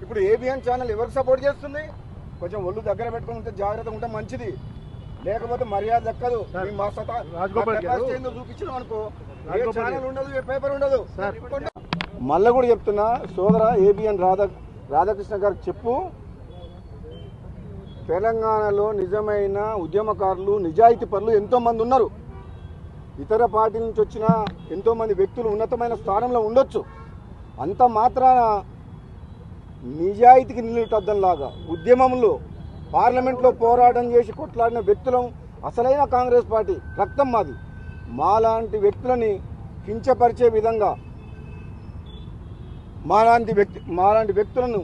ఇప్పుడు ABN channel ఎవరికి support చేస్తుంది? కొంచెం ఒళ్ళు దగ్గర పెట్టుకుని ఉంటే జాగ్రత్తగా ఉంటే మంచిది, లేకపోతే మర్యాద దక్కదు. మా చూపించినాం అనుకో, ఏ ఛానల్ ఉండదు, ఏ పేపర్ ఉండదు. మళ్ళీ కూడా చెప్తున్నా సోదర ఏబిఎన్ రాధాకృష్ణ గారికి చెప్పు, తెలంగాణలో నిజమైన ఉద్యమకారులు నిజాయితీ పరులు ఎంతోమంది ఉన్నారు. ఇతర పార్టీ నుంచి వచ్చిన ఎంతోమంది వ్యక్తులు ఉన్నతమైన స్థానంలో ఉండొచ్చు. అంత మాత్రాన నిజాయితీకి నిలుటద్దంలాగా ఉద్యమంలో పార్లమెంట్లో పోరాటం చేసి కొట్లాడిన వ్యక్తులం అసలైన కాంగ్రెస్ పార్టీ రక్తం మాది. మాలాంటి వ్యక్తులని కించపరిచే విధంగా మాలాంటి వ్యక్తులను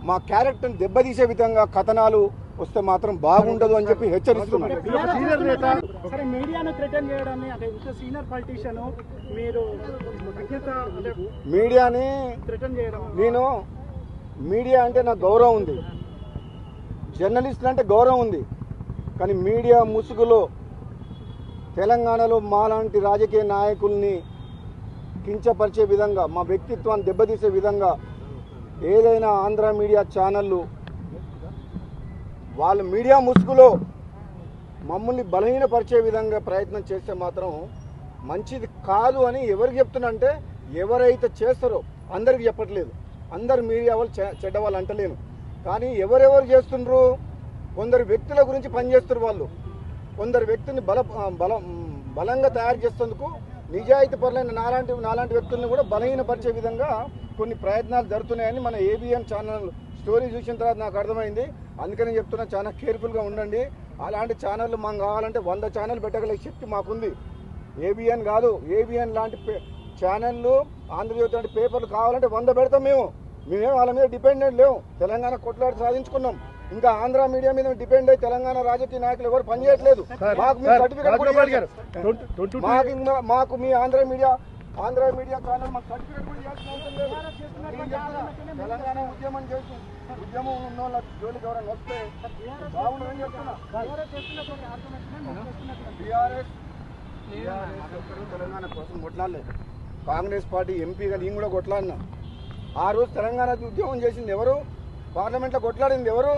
మా క్యారెక్టర్ని దెబ్బతీసే విధంగా కథనాలు వస్తే మాత్రం బాగుండదు అని చెప్పి హెచ్చరిస్తున్నాను. మీడియా అంటే నాకు గౌరవం ఉంది, జర్నలిస్టులు అంటే గౌరవం ఉంది. కానీ మీడియా ముసుగులో తెలంగాణలో మాలాంటి రాజకీయ నాయకుల్ని కించపరిచే విధంగా, మా వ్యక్తిత్వాన్ని దెబ్బతీసే విధంగా ఏదైనా ఆంధ్ర మీడియా ఛానళ్ళు వాళ్ళ మీడియా ముసుగులో మమ్మల్ని బలహీనపరిచే విధంగా ప్రయత్నం చేస్తే మాత్రం మంచిది కాదు అని ఎవరికి చెప్తున్నా అంటే, ఎవరైతే చేస్తారో అందరికి చెప్పట్లేదు. అందరు మీడియా వాళ్ళు చెడ్డ వాళ్ళు అంటలేను, కానీ ఎవరెవరు చేస్తుండ్రు, కొందరు వ్యక్తుల గురించి పనిచేస్తారు వాళ్ళు. కొందరు వ్యక్తిని బలంగా తయారు చేసేందుకు నిజాయితీ పరులైన నాలాంటి వ్యక్తులను కూడా బలహీనపరిచే విధంగా కొన్ని ప్రయత్నాలు జరుగుతున్నాయని మన ఏబిఎన్ ఛానల్ స్టోరీ చూసిన తర్వాత నాకు అర్థమైంది. అందుకని చెప్తున్నా, చాలా కేర్ఫుల్గా ఉండండి. అలాంటి ఛానళ్ళు మాకు కావాలంటే 100 ఛానల్ పెట్టగలిగే శక్తి మాకుంది. ఏబిఎన్ కాదు, ఏబిఎన్ లాంటి ఛానళ్ళు, ఆంధ్రజ్యోతి లాంటి పేపర్లు కావాలంటే 100 పెడతాం. మేమేం వాళ్ళ మీద డిపెండెంట్ లేవు. తెలంగాణ కొట్లాడి సాధించుకున్నాం. ఇంకా ఆంధ్ర మీడియా మీద డిపెండ్ అయ్యి తెలంగాణ రాజకీయ నాయకులు ఎవరు పనిచేయట్లేదు. మాకు మీ సర్టిఫికేట్ మాకు మీ ఆంధ్ర మీడియా ఛానల్ మాకు సర్టిఫికేట్ కూడా తెలంగాణ ఉద్యమం చేసి ఉద్యమం ఉన్న వాళ్ళ జోలికి ఎవరైనా వస్తే బాగుండదని చెప్తున్నా. తెలంగాణ కోసం కొట్లాడలేదు. కాంగ్రెస్ పార్టీ ఎంపీగా నేను కూడా కొట్లాడినా. ఆ రోజు తెలంగాణ ఉద్యమం చేసింది ఎవరు? పార్లమెంట్లో కొట్లాడింది ఎవరు?